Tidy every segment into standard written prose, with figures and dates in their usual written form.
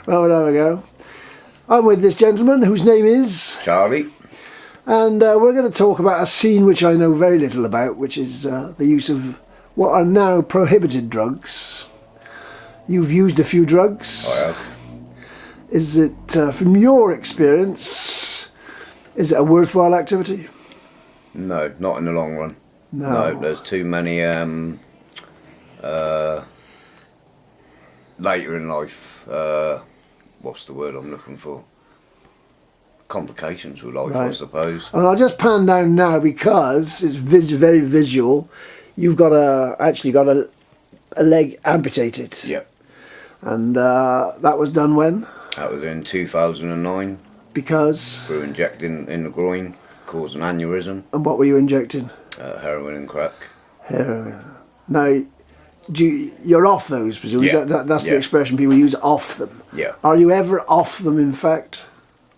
Well, there we go. I'm with this gentleman whose name is Charlie. And we're going to talk about a scene which I know very little about, which is the use of what are now prohibited drugs. You've used a few drugs. I have. Is it, from your experience, is it a worthwhile activity? No, not in the long run. No. There's too many later in life, what's the word I'm looking for? Complications with life, I suppose. And I'll just pan down now because it's very visual. You've got actually got a leg amputated. Yep. And that was done when? That was in 2009. Because? Through injecting in the groin, caused an aneurysm. And what were you injecting? Heroin and crack. Heroin. Now, you're off those, presumably. Yeah. That's the expression people use, off them. Yeah. Are you ever off them, in fact?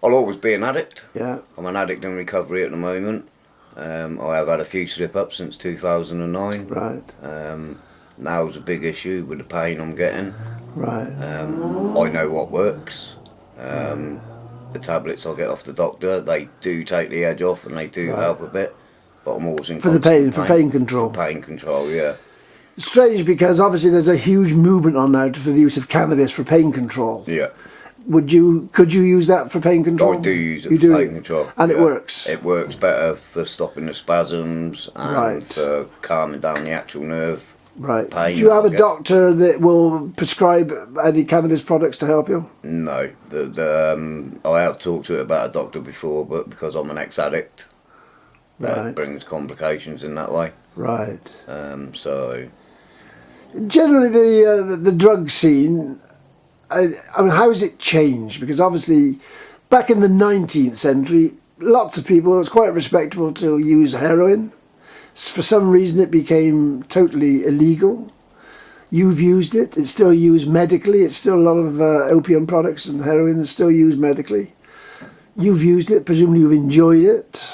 I'll always be an addict. Yeah. I'm an addict in recovery at the moment. I have had a few slip-ups since 2009. Right. Now's a big issue with the pain I'm getting. Right. I know what works. The tablets I get off the doctor, they do take the edge off and they do help a bit. But I'm always in for pain control. For pain control, yeah. Strange, because obviously there's a huge movement on now for the use of cannabis for pain control. Yeah. Could you use that for pain control? I do use it for pain control. And it works? It works better for stopping the spasms and for calming down the actual nerve. Right. Pain. Do you have a doctor that will prescribe any cannabis products to help you? No. I have talked to it about a doctor before, but because I'm an ex-addict, that brings complications in that way. Right. So... Generally, the drug scene, I mean, how has it changed? Because obviously, back in the 19th century, lots of people, it was quite respectable to use heroin. For some reason, it became totally illegal. You've used it. It's still used medically. It's still a lot of opium products and heroin is still used medically. You've used it. Presumably, you've enjoyed it.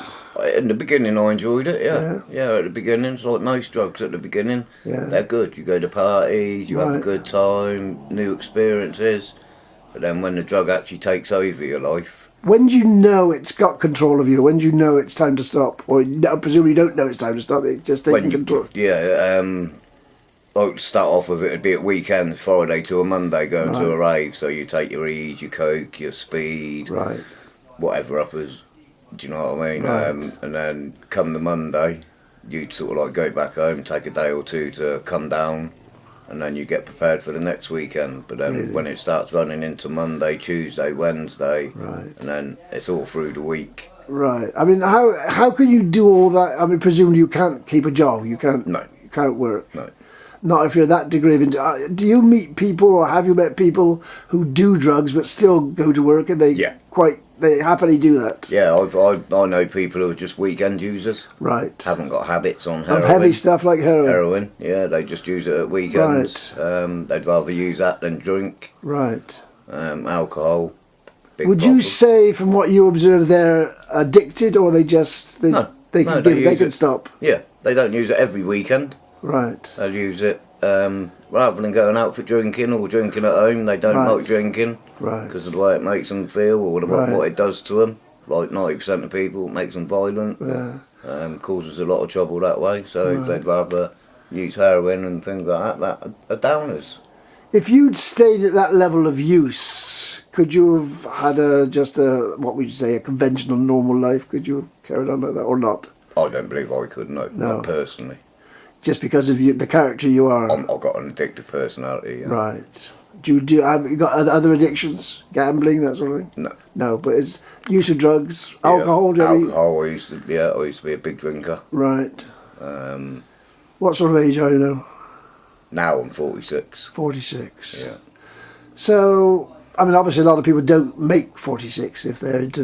In the beginning, I enjoyed it, yeah. At the beginning, it's like most drugs at the beginning. Yeah. They're good. You go to parties, you have a good time, new experiences. But then when the drug actually takes over your life... When do you know it's got control of you? When do you know it's time to stop? Or presumably you don't know it's time to stop, it's just taking control. Yeah, like to start off with, it'd be at weekends, Friday to a Monday, going to a rave. So you take your E's, your Coke, your Speed, whatever uppers. Do you know what I mean? And then come the Monday, you'd sort of like go back home, take a day or two to come down, and then you get prepared for the next weekend. But then when it starts running into Monday, Tuesday, Wednesday, and then it's all through the week. Right. I mean, how can you do all that? I mean, presumably you can't keep a job. You can't. No. You can't work. No. Not if you're that degree of... Do you meet people, or have you met people who do drugs but still go to work and they happily do that? Yeah, I know people who are just weekend users. Right. Haven't got habits on heroin. Of heavy stuff like heroin. Heroin, yeah, they just use it at weekends. They'd rather use that than drink. Right. Alcohol. Would you say, from what you observe, they're addicted, or they just they can stop? Yeah, they don't use it every weekend. Right. They'll use it rather than going out for drinking or drinking at home. They don't like drinking because of the way it makes them feel or what it does to them. Like 90% of people, it makes them violent. Yeah. Causes a lot of trouble that way. So they'd rather use heroin and things like that are downers. If you'd stayed at that level of use, could you have had what would you say, a conventional, normal life? Could you have carried on like that or not? I don't believe I could, no. Not personally. Just because of the character you are? I've got an addictive personality. Yeah. Right. Have you got other addictions? Gambling, that sort of thing? No. No, but it's use of drugs, alcohol? Alcohol, I used to be a big drinker. Right. What sort of age are you now? Now I'm 46. 46. Yeah. So, I mean, obviously a lot of people don't make 46 if they're into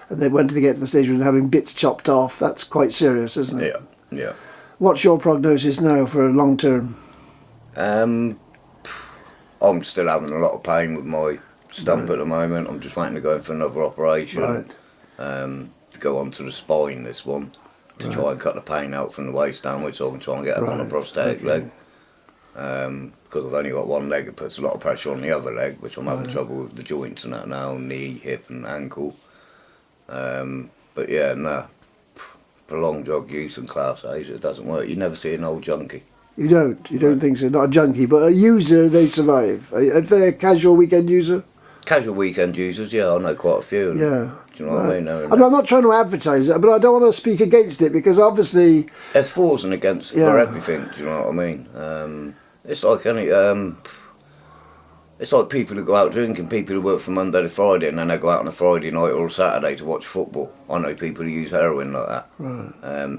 and when they get to the stage where they're having bits chopped off. That's quite serious, isn't it? Yeah, yeah. What's your prognosis now for long term? I'm still having a lot of pain with my stump at the moment. I'm just waiting to go in for another operation. To go onto the spine, this one, to try and cut the pain out from the waist downwards so I can try and get up on a prosthetic leg. because I've only got one leg, it puts a lot of pressure on the other leg, which I'm having trouble with the joints and that now, knee, hip and ankle. But yeah, no, prolonged drug use and class A's, it doesn't work. You never see an old junkie. You don't think so? Not a junkie, but a user, they survive. If they're a casual weekend user? Casual weekend users, yeah, I know quite a few. Yeah. Do you know what I mean? I'm not trying to advertise it, but I don't want to speak against it because obviously... There's fors and against for everything, do you know what I mean? It's like it's like people who go out drinking, people who work from Monday to Friday and then they go out on a Friday night or a Saturday to watch football. I know people who use heroin like that,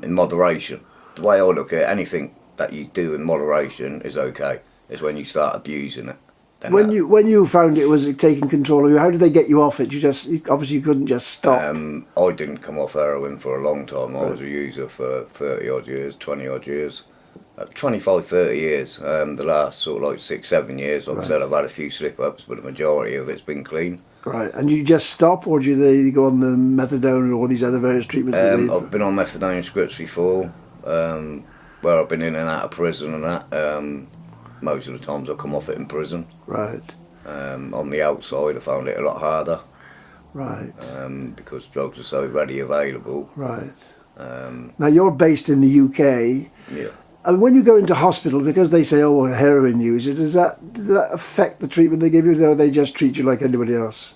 in moderation. The way I look at it, anything that you do in moderation is okay. It's when you start abusing it. When you found it was taking control of you, how did they get you off it? Obviously you couldn't just stop. I didn't come off heroin for a long time. I was a user for 30 odd years, 20 odd years. 25, 30 years. The last sort of like 6, 7 years, like I said, I've had a few slip-ups, but the majority of it's been clean. Right, and you just stop, or do they go on the methadone or all these other various treatments? I've been on methadone scripts before, where I've been in and out of prison and that. Most of the times I come off it in prison. Right. On the outside, I found it a lot harder. Right. Because drugs are so readily available. Right. Now you're based in the UK. Yeah. And when you go into hospital, because they say, oh, a heroin user, does that affect the treatment they give you, or they just treat you like anybody else?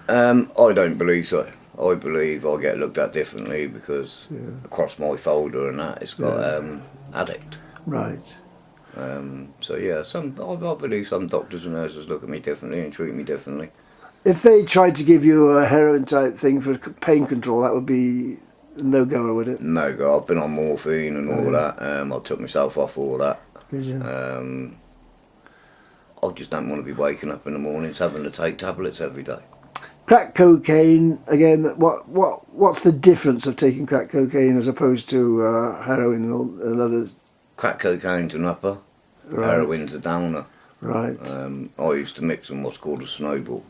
I don't believe so. I believe I get looked at differently because across my folder and that, it's got addict. Right. So yeah, I believe some doctors and nurses look at me differently and treat me differently. If they tried to give you a heroin type thing for pain control, that would be no goer, would it? No go. I've been on morphine and all that. I took myself off all that. Did you? I just don't want to be waking up in the mornings having to take tablets every day. Crack cocaine, again, what's the difference of taking crack cocaine as opposed to heroin and others? Crack cocaine's an upper, heroin's a downer. Right. I used to mix them what's called a snowball.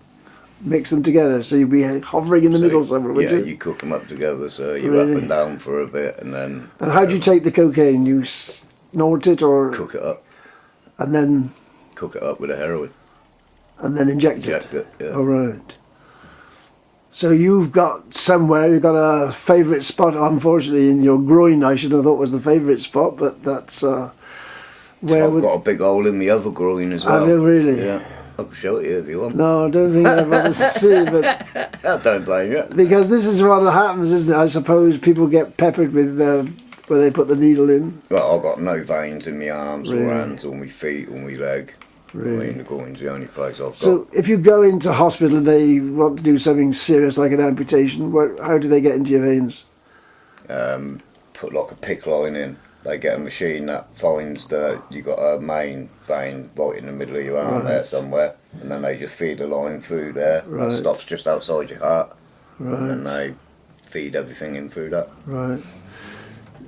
Mix them together, so you'd be hovering in the middle somewhere, would you? Yeah, you cook them up together, so you're up and down for a bit, and then... And how do you take the cocaine? You snort it, or... Cook it up. And then... Cook it up with a heroin. And then inject it? Inject it, yeah. All right. So you've got a favourite spot, unfortunately, in your groin. I should have thought was the favourite spot, but that's where... I've got a big hole in the other groin as well. Have you really? Yeah. I can show it you if you want. No, I don't think I've ever seen it. I don't blame you. Because this is what happens, isn't it? I suppose people get peppered with where they put the needle in. Well, I've got no veins in my arms or hands or my feet or my leg. Really? I mean, the groin's the only place I've got. So if you go into hospital and they want to do something serious like an amputation, how do they get into your veins? Put like a PICC line in. They get a machine that finds that you got a main vein right in the middle of your arm there somewhere, and then they just feed a line through there. That stops just outside your heart, and then they feed everything in through that. Right.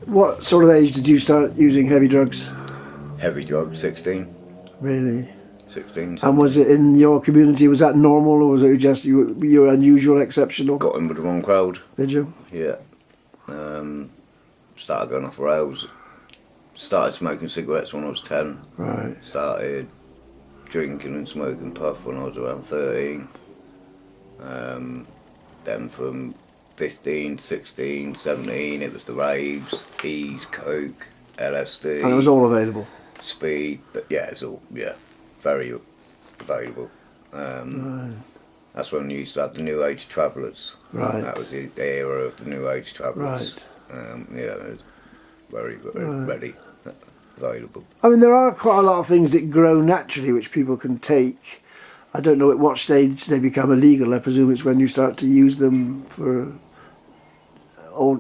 What sort of age did you start using heavy drugs? Heavy drugs, 16. Really? 16. 17. And was it in your community? Was that normal, or was it just you unusual, exceptional? Got in with the wrong crowd. Did you? Yeah. Started going off rails. Started smoking cigarettes when I was 10. Right. Started drinking and smoking puff when I was around 13. Then from 15, 16, 17, it was the raves, E's, Coke, LSD. And it was all available? Speed, but yeah, it's all, very available. That's when we used to have the New Age Travellers. Right. That was the era of the New Age Travellers. Right. It was very ready, available. I mean, there are quite a lot of things that grow naturally which people can take. I don't know at what stage they become illegal. I presume it's when you start to use them for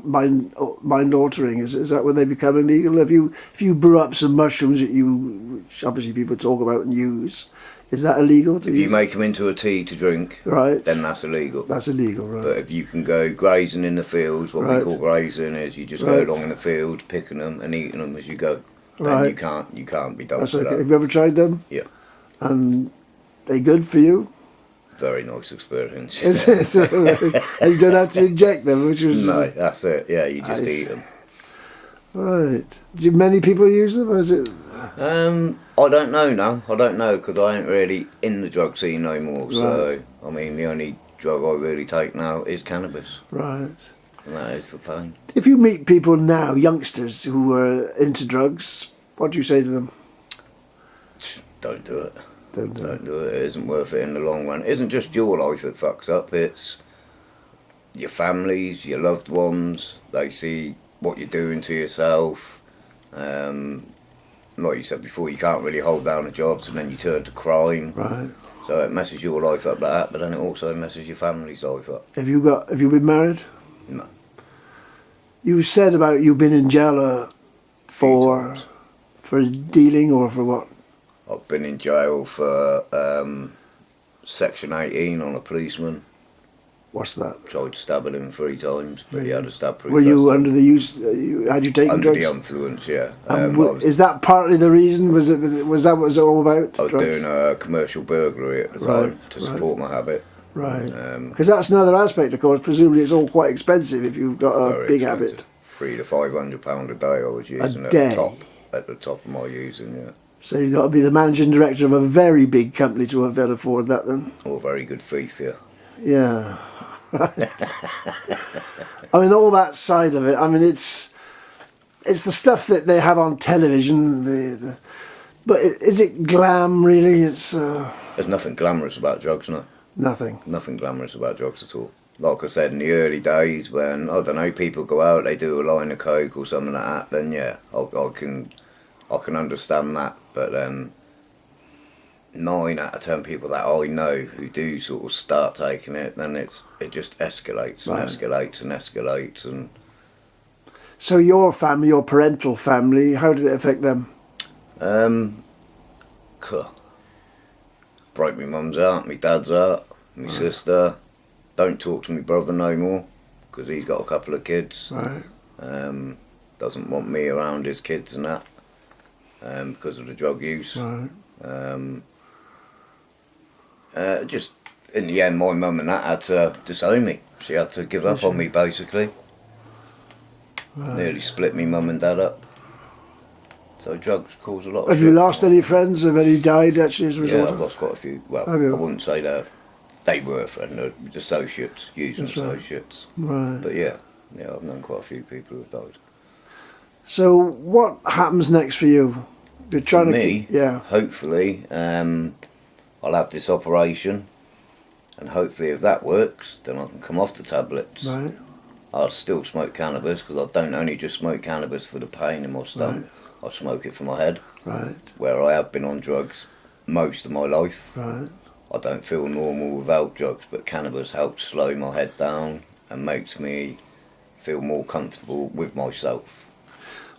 mind altering. Is that when they become illegal? If you brew up some mushrooms which obviously people talk about and use, is that illegal to use? If you make them into a tea to drink, then that's illegal. That's illegal, right. But if you can go grazing in the fields, what we call grazing is you just go along in the field, picking them and eating them as you go. Then you can't be done with that. Have you ever tried them? Yeah. And they good for you? Very nice experience. Is it? And you don't have to inject them, which was... No, that's it. Yeah, you just eat them. Right. Do many people use them, or is it... I don't know now. I don't know because I ain't really in the drug scene no more. So, I mean, the only drug I really take now is cannabis. Right. And that is for pain. If you meet people now, youngsters who are into drugs, what do you say to them? Don't do it. Don't do it. It isn't worth it in the long run. It isn't just your life that fucks up. It's your families, your loved ones. They see what you're doing to yourself. Like you said before, you can't really hold down the jobs, and then you turn to crime. Right. So it messes your life up like that, but then it also messes your family's life up. Have you been married? No. You said about you been in jail for dealing or for what? I've been in jail for Section 18 on a policeman. What's that? Tried stabbing him 3 times, but he had a stab proof. Were you vest under the use? Had you taken under drugs? the influence? Yeah. Is that partly the reason? Was that what it was all about? I was doing a commercial burglary at the time to support my habit. Right. Because that's another aspect, of course. Presumably, it's all quite expensive if you've got a big habit. £300 to £500 a day I was using A day? at the top of my using, yeah. So you've got to be the managing director of a very big company to have afford that, then. Or a very good thief, yeah. Yeah. I mean, all that side of it. I mean, it's the stuff that they have on television. But is it glam really? There's nothing glamorous about drugs, no. Nothing. Nothing glamorous about drugs at all. Like I said, in the early days when, I don't know, people go out, they do a line of coke or something like that, then yeah, I can understand that. But then 9 out of 10 people that I know who do sort of start taking it, then it just escalates and escalates and escalates. And so your family, your parental family, how did it affect them? Broke my mum's heart, my dad's heart, my sister. Don't talk to my brother no more because he's got a couple of kids. Right. Doesn't want me around his kids and that because of the drug use. Right. Just in the end, my mum and that had to disown me. She had to give up on me basically. Right. Nearly split me mum and dad up. So drugs cause a lot of Have you lost any friends? Have any died actually as a result? Yeah, I've lost quite a few. Well, I wouldn't say that. They were friends, associates, using associates. Right. But yeah, I've known quite a few people who've died. So what happens next for you? You're trying to hopefully, I'll have this operation, and hopefully if that works, then I can come off the tablets. Right. I'll still smoke cannabis because I don't only just smoke cannabis for the pain in my stomach. Right. I smoke it for my head. Right. Where I have been on drugs most of my life. Right. I don't feel normal without drugs, but cannabis helps slow my head down and makes me feel more comfortable with myself.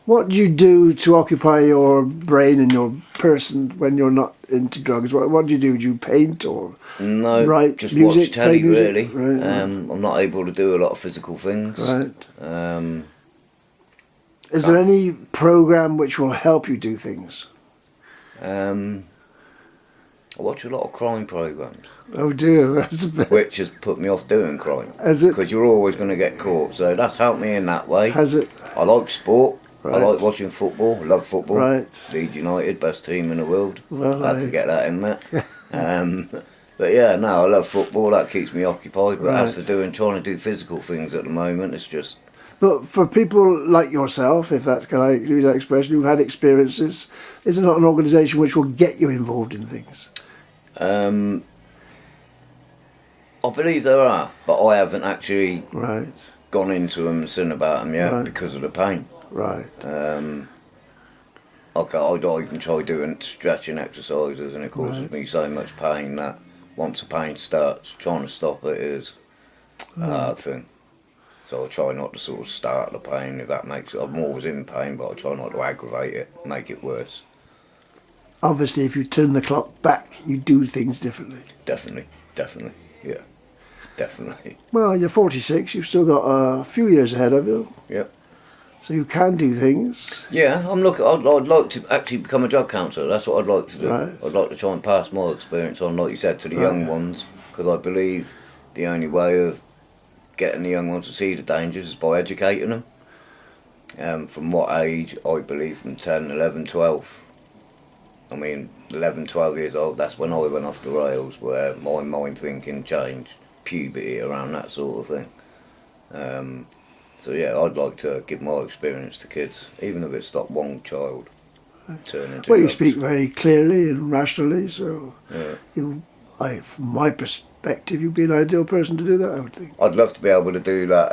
What do you do to occupy your brain and your person when you're not into drugs? What do you do? Do you paint or write just music, watch telly really. Right. I'm not able to do a lot of physical things. Right. Is there any program which will help you do things? I watch a lot of crime programs. Oh dear, that's a bit... Which has put me off doing crime. Has it? Because you're always going to get caught. So that's helped me in that way. Has it? I like sport. Right. I like watching football. Love football. Right. Leeds United, best team in the world. Well, I had to get that in there. But yeah, no, I love football. That keeps me occupied. But as for trying to do physical things at the moment, it's just... But for people like yourself, if that's can I use that expression, who've had experiences, is there not an organisation which will get you involved in things? I believe there are, but I haven't actually gone into them and seen about them yet because of the pain. Right. I even try doing stretching exercises, and it causes me so much pain that once the pain starts, trying to stop it is a hard thing. So I try not to sort of start the pain, if that makes it. I'm always in pain, but I try not to aggravate it, make it worse. Obviously, if you turn the clock back, you do things differently. Definitely, yeah, definitely. Well, you're 46, you've still got a few years ahead of you. Yep. So you can do things. Yeah, I'd like to actually become a drug counsellor. That's what I'd like to do. Right. I'd like to try and pass my experience on, like you said, to the young ones, because I believe the only way of getting the young ones to see the dangers is by educating them. From what age? I believe from 10, 11, 12. I mean, 11, 12 years old, that's when I went off the rails, where my mind thinking changed, puberty, around that sort of thing. So yeah, I'd like to give my experience to kids, even if it's not one child turning into Well, you drugs. speak very clearly and rationally, so Yeah. from my perspective, you'd be an ideal person to do that, I would think. I'd love to be able to do that.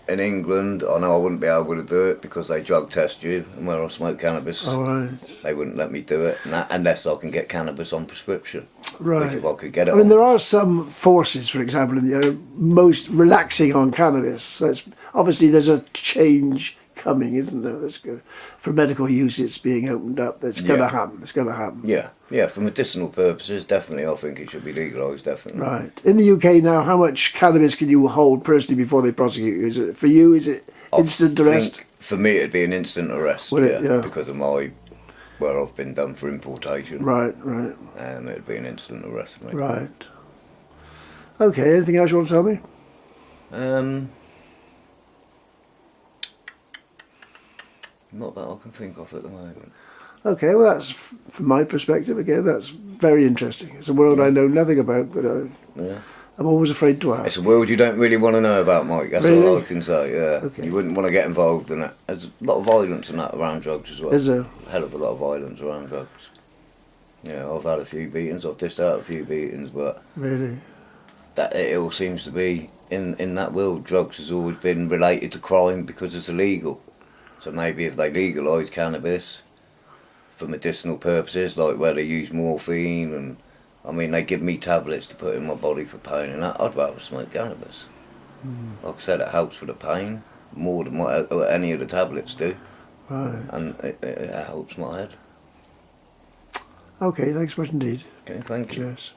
In England, I know I wouldn't be able to do it because they drug test you, and where I smoke cannabis, All right. they wouldn't let me do it unless I can get cannabis on prescription. Right. Which if I could get it I mean, on- there are some forces, for example, in the most relaxing on cannabis. So obviously, there's a change coming, isn't there? That's good. For medical use, it's being opened up. It's going to Yeah. happen. It's going to happen. Yeah, for medicinal purposes, definitely, I think it should be legalised, definitely. Right. In the UK now, how much cannabis can you hold personally before they prosecute you? Is it for you? Is it instant arrest? Think for me, it'd be an instant arrest. Would it? Yeah. Because of where I've been done for importation. Right. Right. It'd be an instant arrest. Mate. Right. Okay. Anything else you want to tell me? Not that I can think of at the moment. Okay. Well, that's from my perspective. Again, that's very interesting. It's a world I know nothing about, but Yeah. I'm always afraid to It's ask. a world you don't really want to know about, Mike. That's Really? all I can say. Yeah. Okay. You wouldn't want to get involved in it. There's a lot of violence in that around drugs as well. Is there? A hell of a lot of violence around drugs. Yeah, I've had a few beatings. I've dished out a few beatings, but Really? that it all seems to be in that world. Drugs has always been related to crime because it's illegal. So maybe if they legalise cannabis for medicinal purposes, like where they use morphine and, I mean, they give me tablets to put in my body for pain and that, I'd rather smoke cannabis. Like I said, it helps with the pain more than what any of the tablets do, Right. and it helps my head. Okay. Thanks much indeed. Okay, thank you. Cheers.